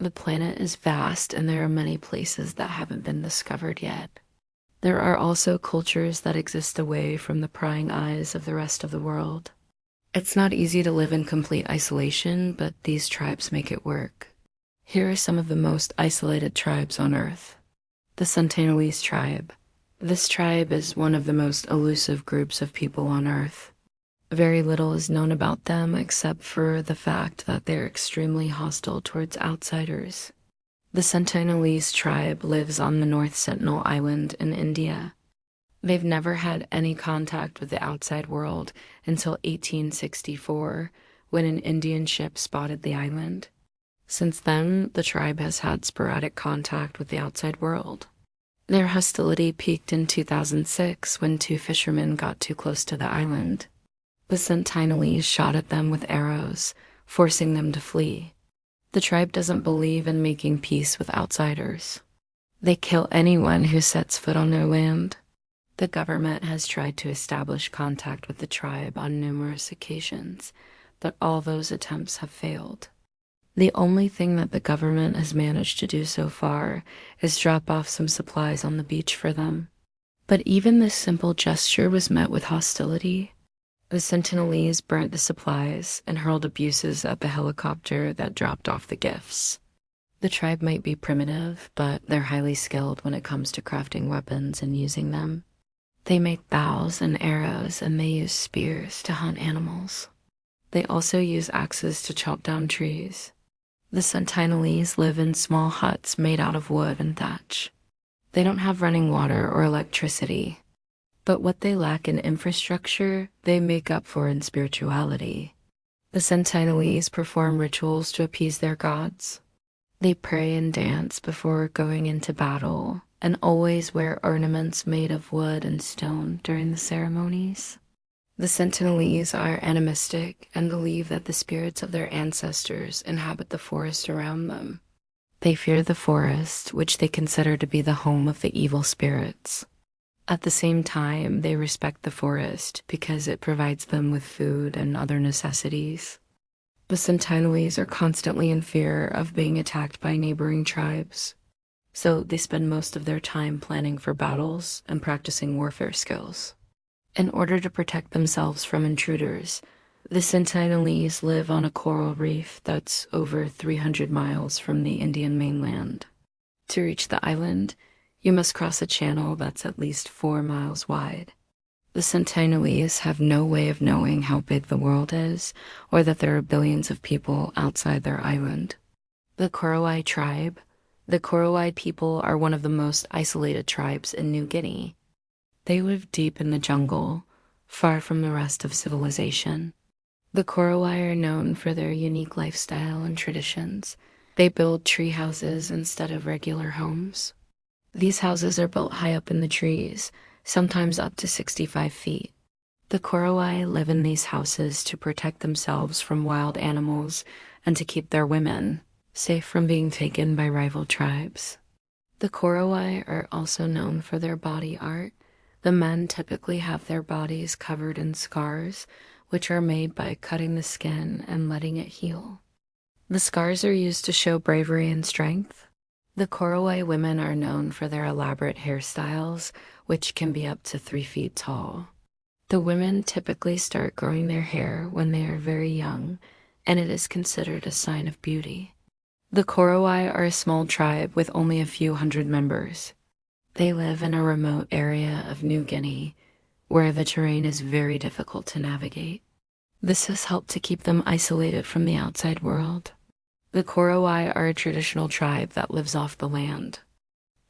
The planet is vast and there are many places that haven't been discovered yet. There are also cultures that exist away from the prying eyes of the rest of the world. It's not easy to live in complete isolation, but these tribes make it work. Here are some of the most isolated tribes on Earth. The Sentinelese tribe. This tribe is one of the most elusive groups of people on Earth. Very little is known about them except for the fact that they're extremely hostile towards outsiders. The Sentinelese tribe lives on the North Sentinel Island in India. They've never had any contact with the outside world until 1864, when an Indian ship spotted the island. Since then, the tribe has had sporadic contact with the outside world. Their hostility peaked in 2006 when two fishermen got too close to the island. The Sentinelese shot at them with arrows, forcing them to flee. The tribe doesn't believe in making peace with outsiders. They kill anyone who sets foot on their land. The government has tried to establish contact with the tribe on numerous occasions, but all those attempts have failed. The only thing that the government has managed to do so far is drop off some supplies on the beach for them. But even this simple gesture was met with hostility. The Sentinelese burnt the supplies and hurled abuses at the helicopter that dropped off the gifts. The tribe might be primitive, but they're highly skilled when it comes to crafting weapons and using them. They make bows and arrows, and they use spears to hunt animals. They also use axes to chop down trees. The Sentinelese live in small huts made out of wood and thatch. They don't have running water or electricity. But what they lack in infrastructure, they make up for in spirituality. The Sentinelese perform rituals to appease their gods. They pray and dance before going into battle, and always wear ornaments made of wood and stone during the ceremonies. The Sentinelese are animistic and believe that the spirits of their ancestors inhabit the forest around them. They fear the forest, which they consider to be the home of the evil spirits. At the same time, they respect the forest because it provides them with food and other necessities. The Sentinelese are constantly in fear of being attacked by neighboring tribes, so they spend most of their time planning for battles and practicing warfare skills. In order to protect themselves from intruders, the Sentinelese live on a coral reef that's over 300 miles from the Indian mainland. To reach the island, you must cross a channel that's at least 4 miles wide. The Sentinelese have no way of knowing how big the world is, or that there are billions of people outside their island. The Korowai tribe. The Korowai people are one of the most isolated tribes in New Guinea. They live deep in the jungle, far from the rest of civilization. The Korowai are known for their unique lifestyle and traditions. They build tree houses instead of regular homes. These houses are built high up in the trees, sometimes up to 65 feet. The Korowai live in these houses to protect themselves from wild animals and to keep their women safe from being taken by rival tribes. The Korowai are also known for their body art. The men typically have their bodies covered in scars, which are made by cutting the skin and letting it heal. The scars are used to show bravery and strength. The Korowai women are known for their elaborate hairstyles, which can be up to 3 feet tall. The women typically start growing their hair when they are very young, and it is considered a sign of beauty. The Korowai are a small tribe with only a few hundred members. They live in a remote area of New Guinea, where the terrain is very difficult to navigate. This has helped to keep them isolated from the outside world. The Korowai are a traditional tribe that lives off the land.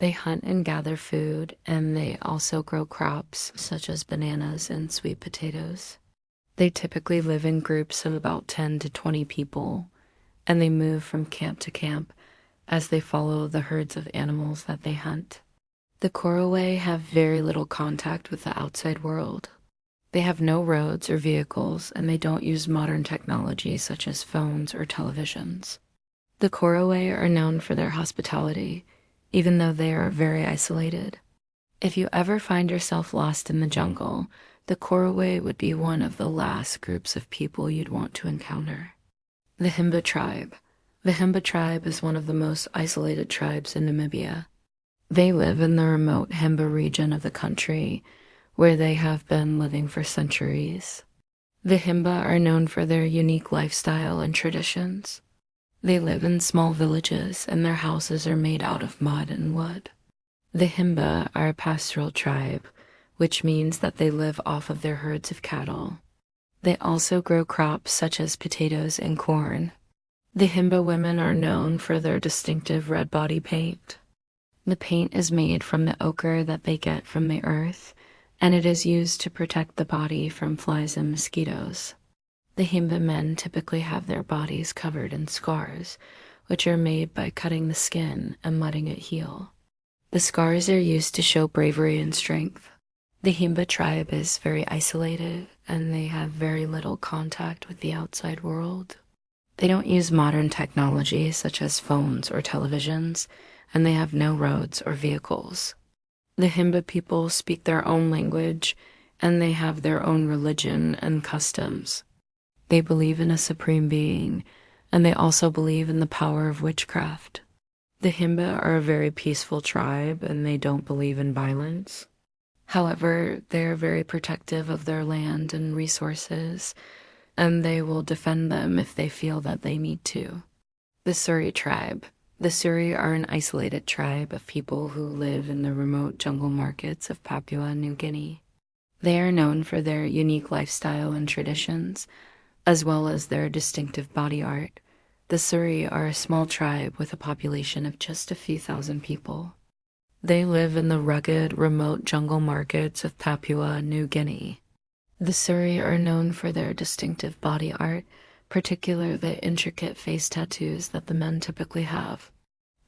They hunt and gather food, and they also grow crops such as bananas and sweet potatoes. They typically live in groups of about 10 to 20 people, and they move from camp to camp as they follow the herds of animals that they hunt. The Korowai have very little contact with the outside world. They have no roads or vehicles, and they don't use modern technology such as phones or televisions. The Korowai are known for their hospitality, even though they are very isolated. If you ever find yourself lost in the jungle, the Korowai would be one of the last groups of people you'd want to encounter. The Himba tribe. The Himba tribe is one of the most isolated tribes in Namibia. They live in the remote Himba region of the country, where they have been living for centuries. The Himba are known for their unique lifestyle and traditions. They live in small villages and their houses are made out of mud and wood. The Himba are a pastoral tribe, which means that they live off of their herds of cattle. They also grow crops such as potatoes and corn. The Himba women are known for their distinctive red body paint. The paint is made from the ochre that they get from the earth, and it is used to protect the body from flies and mosquitoes. The Himba men typically have their bodies covered in scars, which are made by cutting the skin and letting it heal. The scars are used to show bravery and strength. The Himba tribe is very isolated, and they have very little contact with the outside world. They don't use modern technology such as phones or televisions, and they have no roads or vehicles. The Himba people speak their own language, and they have their own religion and customs. They believe in a supreme being, and they also believe in the power of witchcraft. The Himba are a very peaceful tribe, and they don't believe in violence. However, they are very protective of their land and resources, and they will defend them if they feel that they need to. The Suri tribe. The Suri are an isolated tribe of people who live in the remote jungle markets of Papua New Guinea. They are known for their unique lifestyle and traditions, as well as their distinctive body art. The Suri are a small tribe with a population of just a few thousand people. They live in the rugged, remote jungle markets of Papua New Guinea. The Suri are known for their distinctive body art, particularly the intricate face tattoos that the men typically have.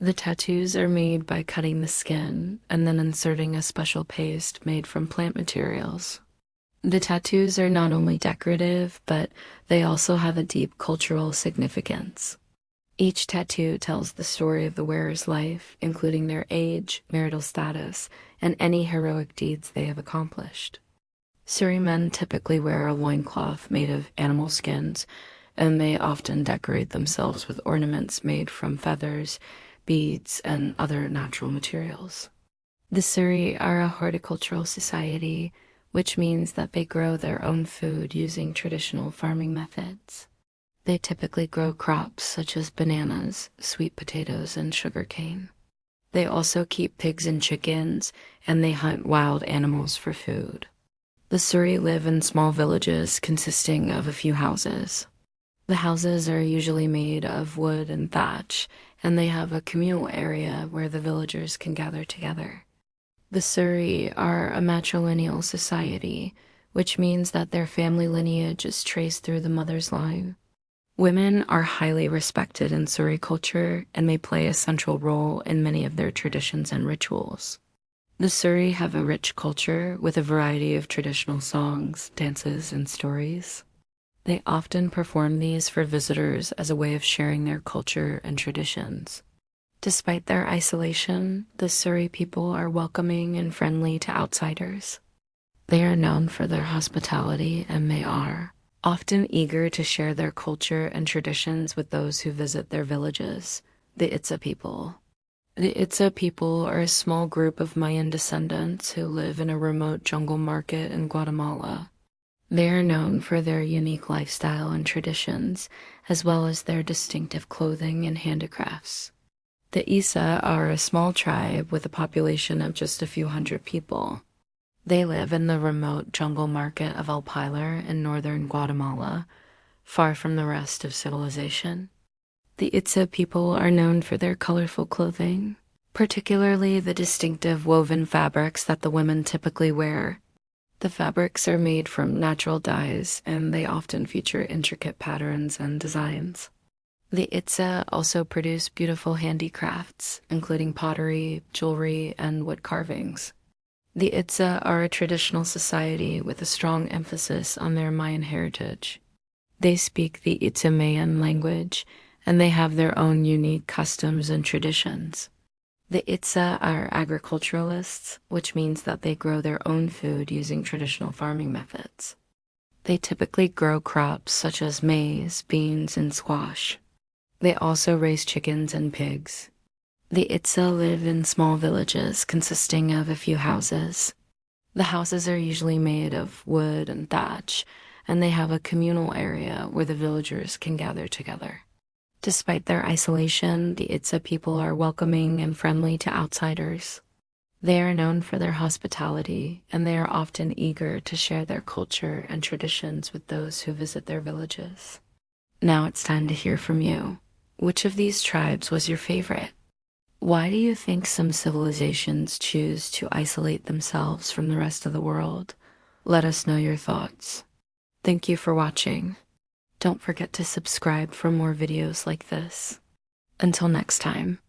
The tattoos are made by cutting the skin and then inserting a special paste made from plant materials. The tattoos are not only decorative, but they also have a deep cultural significance. Each tattoo tells the story of the wearer's life, including their age, marital status, and any heroic deeds they have accomplished. Suri men typically wear a loincloth made of animal skins, and they often decorate themselves with ornaments made from feathers, beads, and other natural materials. The Suri are a horticultural society, which means that they grow their own food using traditional farming methods. They typically grow crops such as bananas, sweet potatoes, and sugarcane. They also keep pigs and chickens, and they hunt wild animals for food. The Suri live in small villages consisting of a few houses. The houses are usually made of wood and thatch, and they have a communal area where the villagers can gather together. The Suri are a matrilineal society, which means that their family lineage is traced through the mother's line. Women are highly respected in Suri culture, and they play a central role in many of their traditions and rituals. The Suri have a rich culture with a variety of traditional songs, dances, and stories. They often perform these for visitors as a way of sharing their culture and traditions. Despite their isolation, the Suri people are welcoming and friendly to outsiders. They are known for their hospitality, and they are often eager to share their culture and traditions with those who visit their villages, the Itza people. The Itza people are a small group of Mayan descendants who live in a remote jungle market in Guatemala. They are known for their unique lifestyle and traditions, as well as their distinctive clothing and handicrafts. The Isa are a small tribe with a population of just a few hundred people. They live in the remote jungle market of El Pilar in northern Guatemala, far from the rest of civilization. The Itza people are known for their colorful clothing, particularly the distinctive woven fabrics that the women typically wear. The fabrics are made from natural dyes, and they often feature intricate patterns and designs. The Itza also produce beautiful handicrafts, including pottery, jewelry, and wood carvings. The Itza are a traditional society with a strong emphasis on their Mayan heritage. They speak the Itza Mayan language, and they have their own unique customs and traditions. The Itza are agriculturalists, which means that they grow their own food using traditional farming methods. They typically grow crops such as maize, beans, and squash. They also raise chickens and pigs. The Itza live in small villages consisting of a few houses. The houses are usually made of wood and thatch, and they have a communal area where the villagers can gather together. Despite their isolation, the Itza people are welcoming and friendly to outsiders. They are known for their hospitality, and they are often eager to share their culture and traditions with those who visit their villages. Now it's time to hear from you. Which of these tribes was your favorite? Why do you think some civilizations choose to isolate themselves from the rest of the world? Let us know your thoughts. Thank you for watching. Don't forget to subscribe for more videos like this. Until next time.